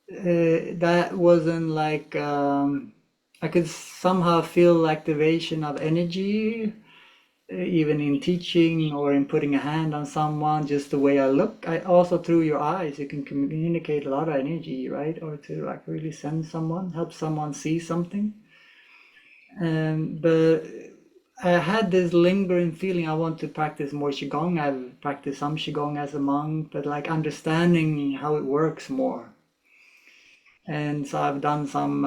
that wasn't like I could somehow feel activation of energy, even in teaching or in putting a hand on someone, just the way I look. I also through your eyes, you can communicate a lot of energy, right? Or to like really send someone, help someone see something. But I had this lingering feeling I want to practice more Qigong. I've practiced some Qigong as a monk, but like understanding how it works more. And so I've done some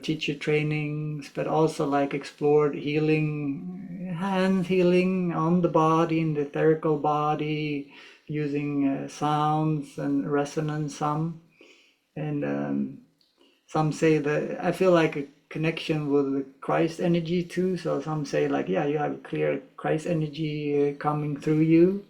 teacher trainings, but also like explored healing, hand healing on the body, in the etherical body, using sounds and resonance some. And some say that I feel like a connection with the Christ energy too. So some say like, yeah, you have a clear Christ energy coming through you.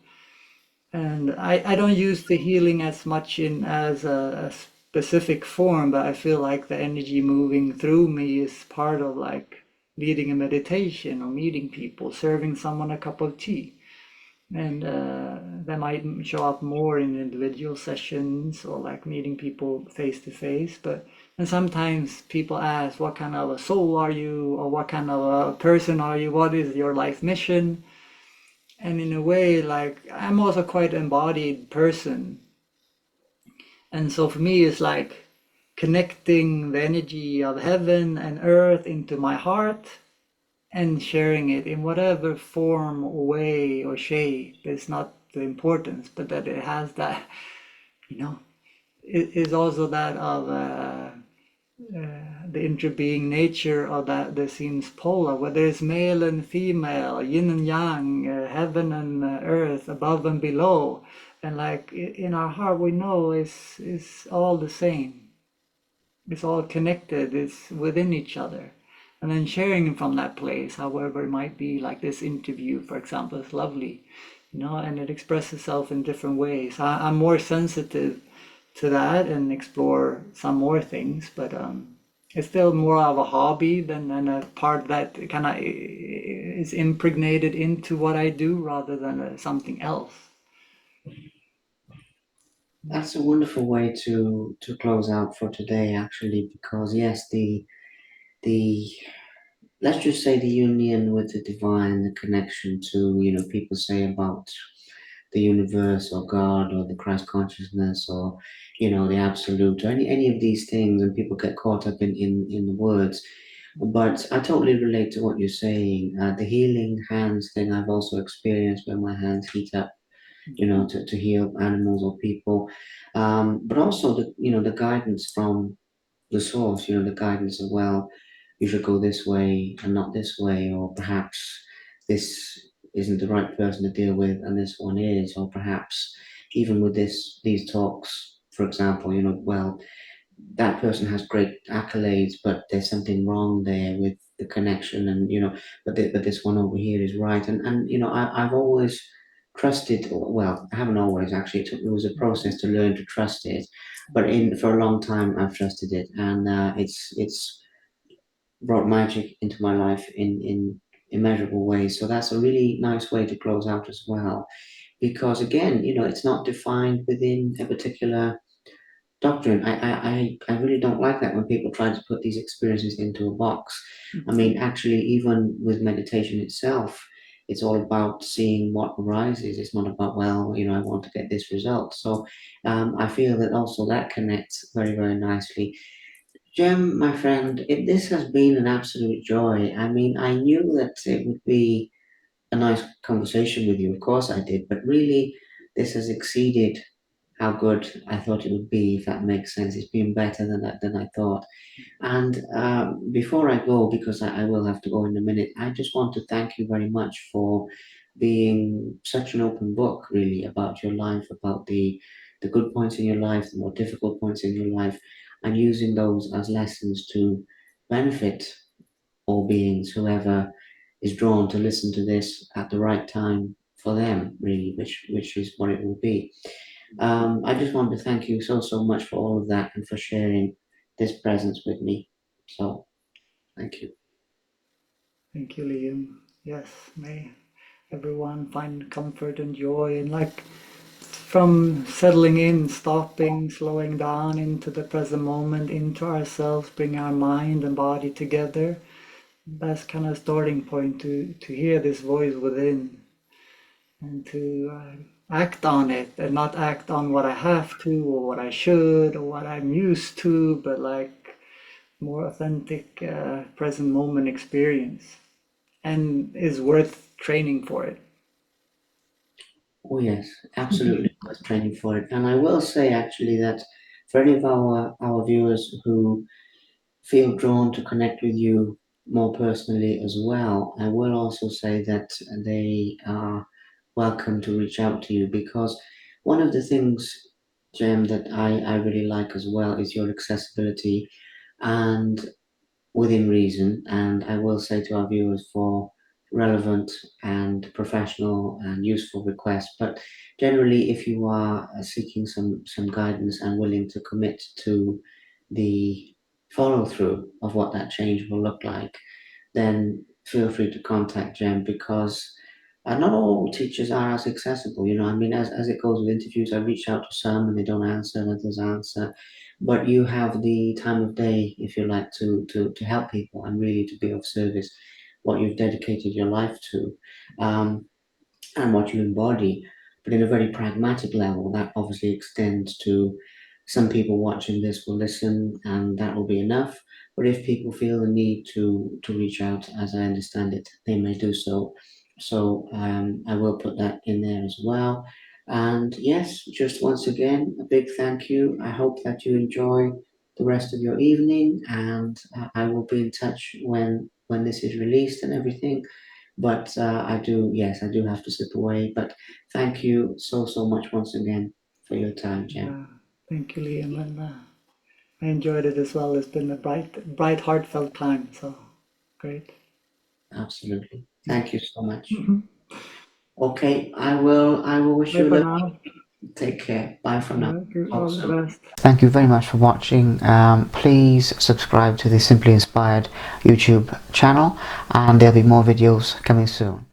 And I don't use the healing as much in as a specific form, but I feel like the energy moving through me is part of like leading a meditation or meeting people, serving someone a cup of tea. And that might show up more in individual sessions or like meeting people face to face. But and sometimes people ask, what kind of a soul are you? Or what kind of a person are you? What is your life mission? And in a way, like I'm also quite an embodied person. And so for me, it's like connecting the energy of heaven and earth into my heart and sharing it in whatever form or way or shape. It's not the importance, but that it has that, you know, it is also that of the interbeing nature of that that seems polar, whether it's male and female, yin and yang, heaven and earth, above and below. And like in our heart, we know it's all the same. It's all connected. It's within each other. And then sharing from that place, however it might be, like this interview, for example, is lovely, and it expresses itself in different ways. I'm more sensitive to that and explore some more things. But it's still more of a hobby than a part that kind of is impregnated into what I do rather than something else. That's a wonderful way to close out for today, actually, because yes, the let's just say the union with the divine, the connection to, people say about the universe or God or the Christ consciousness or, the absolute or any of these things, and people get caught up in the words. But I totally relate to what you're saying. The healing hands thing I've also experienced when my hands heat up, to heal animals or people. But also the guidance from the source, the guidance of, well, you should go this way and not this way, or perhaps this isn't the right person to deal with and this one is, or perhaps even with these talks, for example, well, that person has great accolades, but there's something wrong there with the connection, and but this one over here is right, and I've always trusted. Well, I haven't always actually. It was a process to learn to trust it, but in for a long time I've trusted it, and it's brought magic into my life in immeasurable ways. So that's a really nice way to close out as well, because again, it's not defined within a particular doctrine. I really don't like that when people try to put these experiences into a box. I mean, actually, even with meditation itself, it's all about seeing what arises. It's not about, well, I want to get this result. So I feel that also that connects very, very nicely. Jem, my friend, this has been an absolute joy. I mean, I knew that it would be a nice conversation with you. Of course I did, but really, this has exceeded how good I thought it would be, if that makes sense. It's been better than I thought. And before I go, because I will have to go in a minute, I just want to thank you very much for being such an open book, really, about your life, about the good points in your life, the more difficult points in your life, and using those as lessons to benefit all beings, whoever is drawn to listen to this at the right time for them, really, which is what it will be. I just want to thank you so much for all of that and for sharing this presence with me. So thank you. Thank you, Liam. Yes, may everyone find comfort and joy and like from settling in, stopping, slowing down into the present moment, into ourselves, bring our mind and body together. That's kind of starting point to hear this voice within and to act on it and not act on what I have to or what I should or what I'm used to, but like more authentic present moment experience and is worth training for it. Oh yes, absolutely worth training for it. And I will say actually that for any of our viewers who feel drawn to connect with you more personally as well, I will also say that they are welcome to reach out to you, because one of the things, Jem, that I really like as well is your accessibility and within reason. And I will say to our viewers, for relevant and professional and useful requests. But generally, if you are seeking some guidance and willing to commit to the follow through of what that change will look like, then feel free to contact Jem, because not all teachers are as accessible. I mean, as it goes with interviews, I reach out to some and they don't answer, and others answer. But you have the time of day, if you like, to help people and really to be of service, what you've dedicated your life to. Um, and what you embody, but in a very pragmatic level. That obviously extends to some people watching this will listen, and that will be enough. But if people feel the need to reach out, as I understand it, they may do so. So I will put that in there as well. And yes, just once again, a big thank you. I hope that you enjoy the rest of your evening, and I will be in touch when this is released and everything. But yes, I do have to slip away. But thank you so much once again for your time, Jem. Yeah, thank you, Liam, and I enjoyed it as well. It's been a bright, heartfelt time. So great. Absolutely. Thank you so much. Okay, I will wish Bye you a for lovely now. Take care. Bye for now. Talk All the soon. best. Thank you very much for watching. Please subscribe to the Simply Inspired YouTube channel, and there'll be more videos coming soon.